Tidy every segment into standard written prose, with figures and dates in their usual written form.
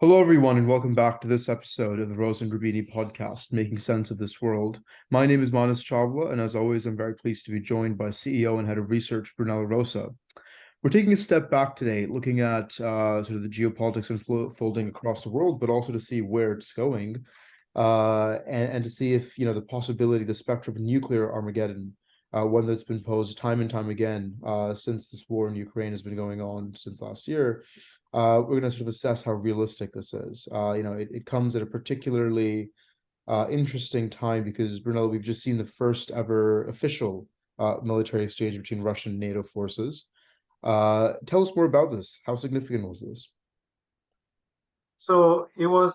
Hello, everyone, and welcome back to this episode of the Rose and Rubini podcast, Making Sense of This World. My name is Manas Chawla, and as always, I'm very pleased to be joined by CEO and Head of Research, Brunello Rosa. We're taking a step back today, looking at sort of the geopolitics unfolding across the world, but also to see where it's going, and to see if, the possibility, the specter of nuclear Armageddon, one that's been posed time and time again since this war in Ukraine has been going on since last year. We're going to sort of assess how realistic this is. It comes at a particularly interesting time because, Brunello, we've just seen the first ever official military exchange between Russian and NATO forces. Tell us more about this. How significant was this? So it was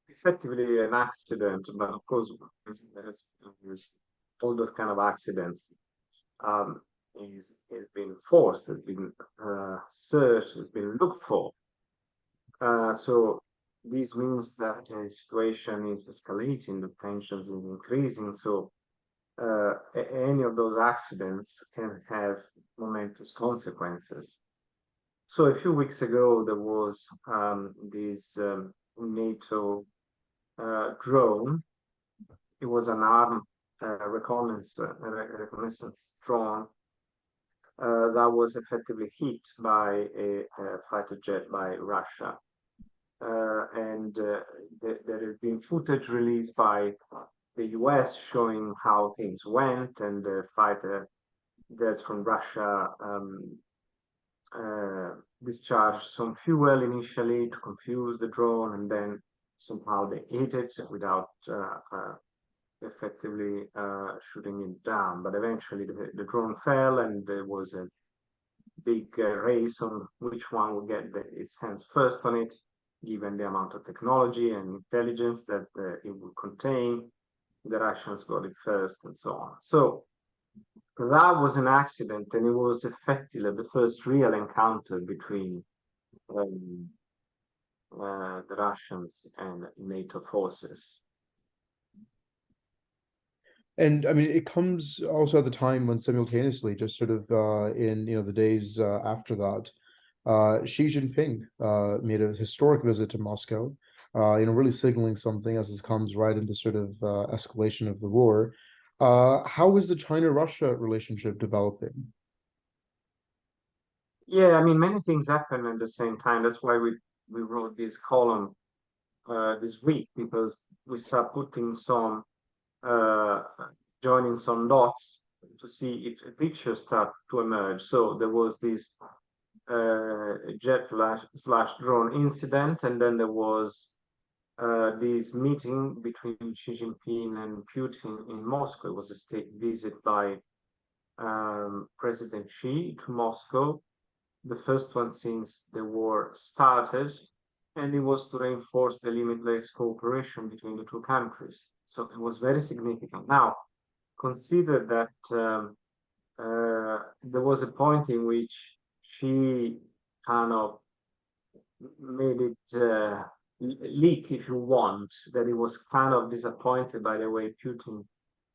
effectively an accident, but of course, as all those kind of accidents, um, is been forced, has been searched, has been looked for. So this means that the situation is escalating, the tensions is increasing. So any of those accidents can have momentous consequences. So a few weeks ago, there was this NATO drone. It was an armed reconnaissance drone that was effectively hit by a fighter jet by Russia. And there has been footage released by the US showing how things went, and the fighter jets from Russia discharged some fuel initially to confuse the drone, and then somehow they hit it without effectively shooting it down. But eventually the drone fell, and there was a big race on which one would get its hands first on it, given the amount of technology and intelligence that it would contain. The Russians got it first, and so on. So that was an accident, and it was effectively the first real encounter between um, the Russians and NATO forces. And I mean, it comes also at the time when simultaneously, just sort of in the days after that, Xi Jinping made a historic visit to Moscow, really signaling something as this comes right into sort of escalation of the war. How is the China-Russia relationship developing? Yeah, I mean, many things happen at the same time. That's why we wrote this column this week, because we start putting some uh, joining some dots to see if a picture start to emerge. So there was this jet slash drone incident, and then there was this meeting between Xi Jinping and Putin in Moscow. It was a state visit by President Xi to Moscow, the first one since the war started, and it was to reinforce the limitless cooperation between the two countries. So it was very significant. Now, consider that there was a point in which she kind of made it leak, if you want, that he was kind of disappointed by the way Putin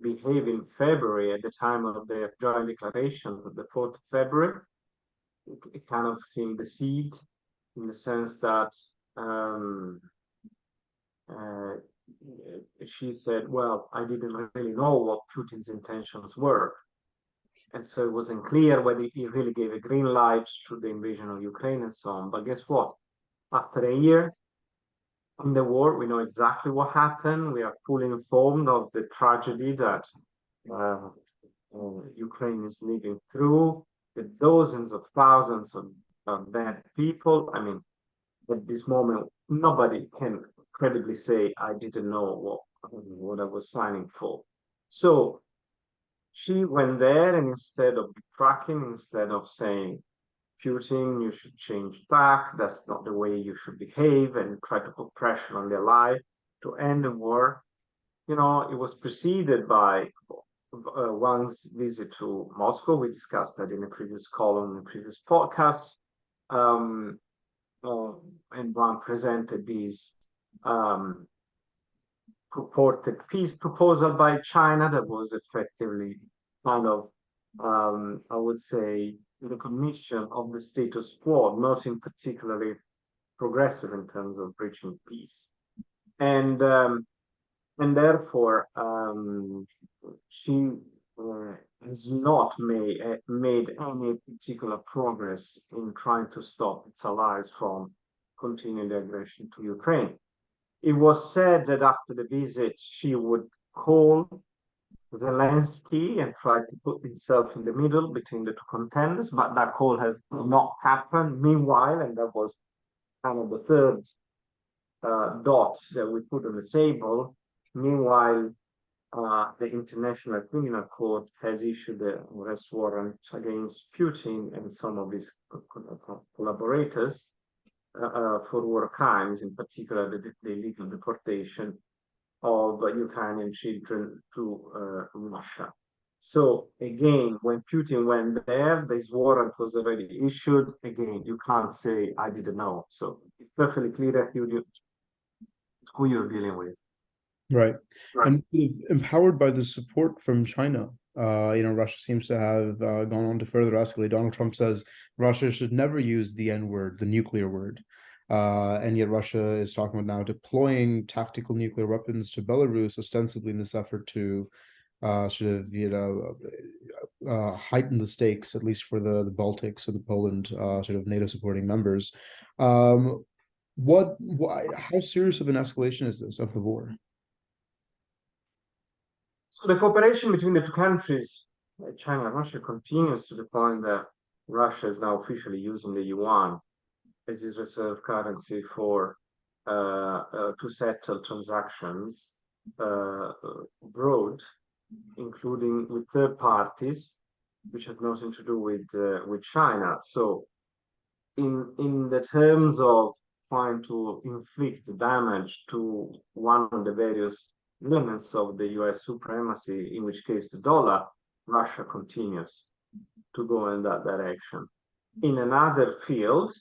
behaved in February at the time of the joint declaration of the 4th of February. It kind of seemed deceived in the sense that uh, she said, well, I didn't really know what Putin's intentions were. And so it wasn't clear whether he really gave a green light to the invasion of Ukraine and so on. But guess what? After a year in the war, we know exactly what happened. We are fully informed of the tragedy that uh, Ukraine is living through, the dozens of thousands of bad people. I mean, at this moment, nobody can credibly say, I didn't know what I was signing for. So she went there, and instead of tracking, instead of saying, Putin, you should change tack, that's not the way you should behave, and try to put pressure on the ally to end the war, it was preceded by one's visit to Moscow. We discussed that in a previous column, in a previous podcast. Um, and one presented this um, purported peace proposal by China that was effectively kind of, I would say, recognition of the status quo, nothing particularly progressive in terms of reaching peace. And therefore, she has not made any particular progress in trying to stop its allies from continuing the aggression to Ukraine. It was said that after the visit, she would call Zelensky and try to put himself in the middle between the two contenders, but that call has not happened. Meanwhile, and that was kind of the third dot that we put on the table. Meanwhile, the International Criminal Court has issued an arrest warrant against Putin and some of his collaborators for war crimes, in particular the illegal deportation of Ukrainian children to Russia. So again, when Putin went there, this warrant was already issued. Again, you can't say I didn't know. So it's perfectly clear who you're dealing with. Right. Right. And empowered by the support from China, Russia seems to have gone on to further escalate. Donald Trump says Russia should never use the N-word, the nuclear word. And yet Russia is talking about now deploying tactical nuclear weapons to Belarus, ostensibly in this effort to heighten the stakes, at least for the Baltics and the Poland sort of NATO supporting members. How serious of an escalation is this of the war? So the cooperation between the two countries, China and Russia, continues to the point that Russia is now officially using the yuan as its reserve currency for to settle transactions abroad, including with third parties, which have nothing to do with China. So, in the terms of trying to inflict damage to one of the various elements of the US supremacy, in which case the dollar, Russia continues to go in that direction. In another field,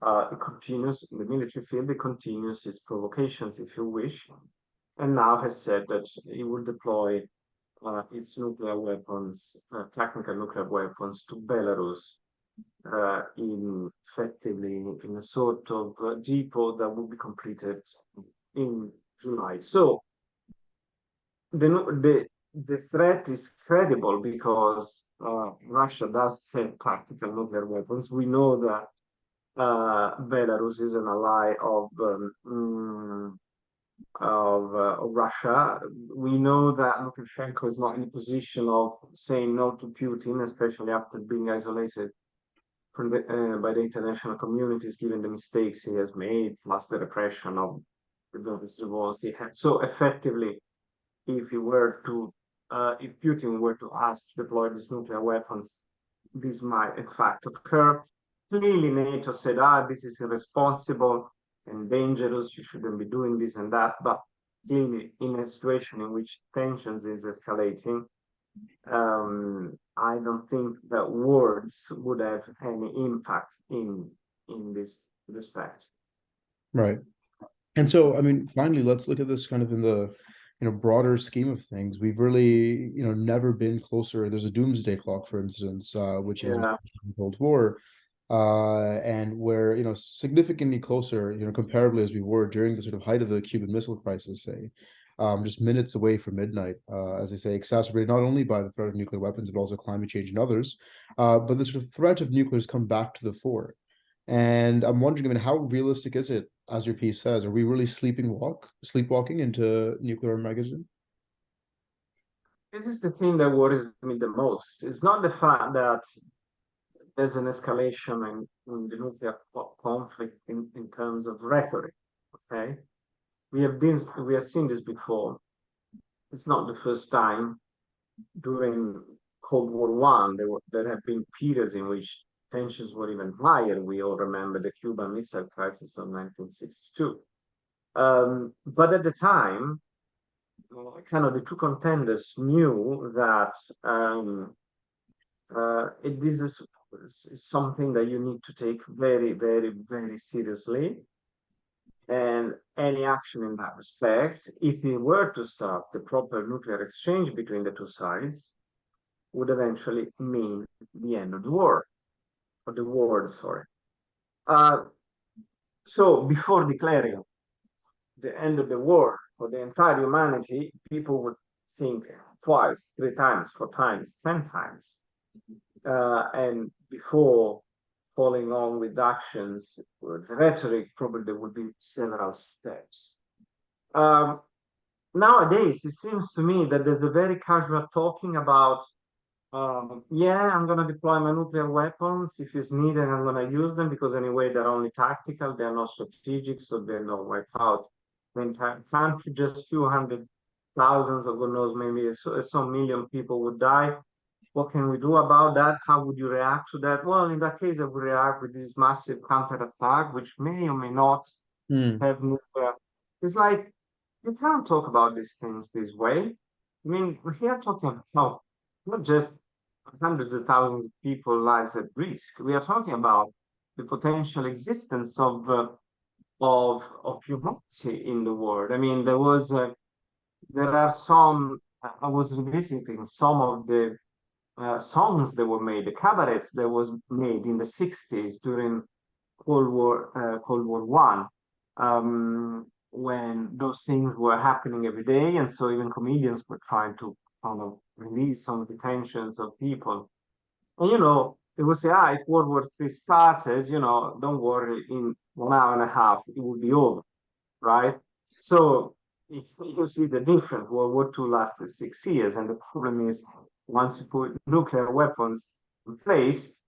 it continues, in the military field, it continues its provocations, if you wish, and now has said that it will deploy its nuclear weapons, technical nuclear weapons, to Belarus, effectively in a sort of depot that will be completed in July. So the threat is credible because Russia does have tactical nuclear weapons. We know that Belarus is an ally of Russia. We know that Lukashenko is not in a position of saying no to Putin, especially after being isolated from by the international communities, given the mistakes he has made, plus the repression of the revolts he had. So effectively, if Putin were to ask to deploy these nuclear weapons, this might in fact occur. Clearly, NATO said, this is irresponsible and dangerous, you shouldn't be doing this and that. But clearly, in a situation in which tensions is escalating, I don't think that words would have any impact in this respect. Right. And so, I mean, finally, let's look at this kind of in the broader scheme of things. We've really, never been closer. There's a doomsday clock, for instance, which is the Cold War, and where significantly closer, comparably as we were during the sort of height of the Cuban Missile Crisis, say, just minutes away from midnight, as they say, exacerbated not only by the threat of nuclear weapons but also climate change and others. But the sort of threat of nuclear has come back to the fore. And I'm wondering, I mean, how realistic is it, as your piece says? Are we really sleepwalking into nuclear Armageddon? This is the thing that worries me the most. It's not the fact that there's an escalation in the nuclear conflict in terms of rhetoric. Okay, we have seen this before. It's not the first time. During Cold War One, there have been periods in which tensions were even higher. We all remember the Cuban Missile Crisis of 1962. But at the time, kind of the two contenders knew that this is something that you need to take very, very, very seriously. And any action in that respect, if we were to start the proper nuclear exchange between the two sides, would eventually mean the end of the war, or the war, sorry. So before declaring the end of the war for the entire humanity, people would think twice, 3 times, 4 times, 10 times. And before following on with actions, with rhetoric, probably there would be several steps. Nowadays, it seems to me that there's a very casual talking about, yeah, I'm going to deploy my nuclear weapons. If it's needed, I'm going to use them because anyway, they're only tactical, they're not strategic, so they're not wiped out the entire country. Just few hundred thousands, or God knows, maybe some million people would die. What can we do about that? How would you react to that? Well, in that case, I would react with this massive counterattack, which may or may not have nuclear. It's like you can't talk about these things this way. I mean, we are talking about not just hundreds of thousands of people's lives at risk. We are talking about the potential existence of humanity in the world. I mean, there are some. I was revisiting some of the songs that were made, the cabarets that was made in the 60s during Cold War One, when those things were happening every day, and so even comedians were trying to kind of release some of the tensions of people. And it would say, if World War III started, don't worry, in 1 hour and a half it will be over, right? So if you see the difference, World War II lasted 6 years, and the problem is once you put nuclear weapons in place,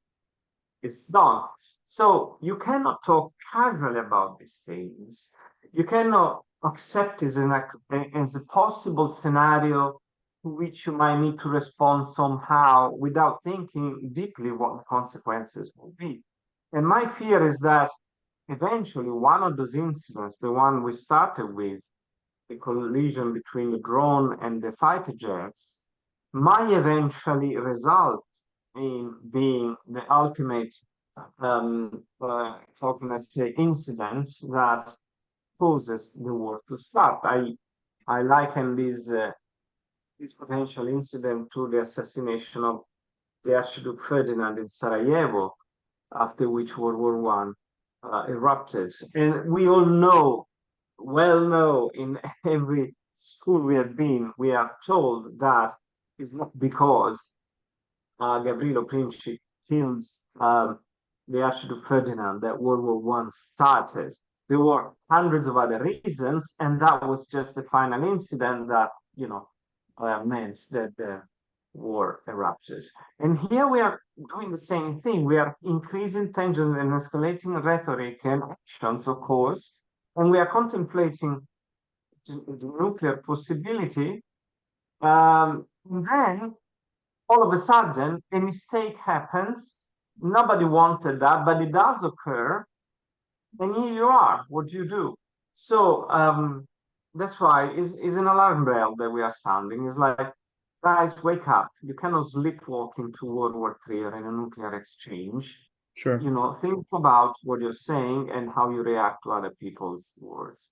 it's done. So you cannot talk casually about these things. You cannot accept as a possible scenario to which you might need to respond somehow without thinking deeply what the consequences will be. And my fear is that eventually one of those incidents, the one we started with, the collision between the drone and the fighter jets, might eventually result in being the ultimate, how can I say, incident that causes the war to start. I liken this potential incident to the assassination of the Archduke Ferdinand in Sarajevo, after which World War One erupted. And we all know in every school we have been, we are told that it's not because Gavrilo Princip killed the Archduke Ferdinand that World War One started. There were hundreds of other reasons, and that was just the final incident that meant that the war erupted. And here we are doing the same thing. We are increasing tension and escalating rhetoric and actions, of course, and we are contemplating the nuclear possibility. Then all of a sudden, a mistake happens. Nobody wanted that, but it does occur. And here you are. What do you do? So that's why it's an alarm bell that we are sounding. It's like, guys, wake up. You cannot sleepwalk into World War III or in a nuclear exchange. Sure. Think about what you're saying and how you react to other people's words.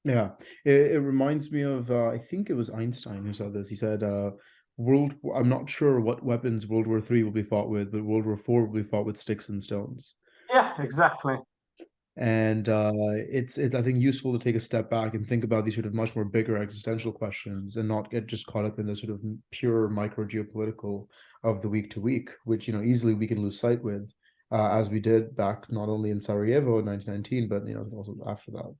Yeah, it reminds me of I think it was Einstein who said this. He said, I'm not sure what weapons World War III will be fought with, but World War IV will be fought with sticks and stones." Yeah, exactly. And it's I think useful to take a step back and think about these sort of much more bigger existential questions and not get just caught up in the sort of pure micro geopolitical of the week to week, which easily we can lose sight with, as we did back not only in Sarajevo in 1919, but also after that.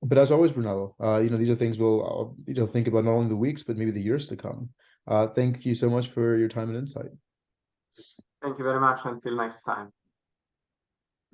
But as always, Brunello, these are things we'll think about not only the weeks but maybe the years to come. Thank you so much for your time and insight. Thank you very much. Until next time.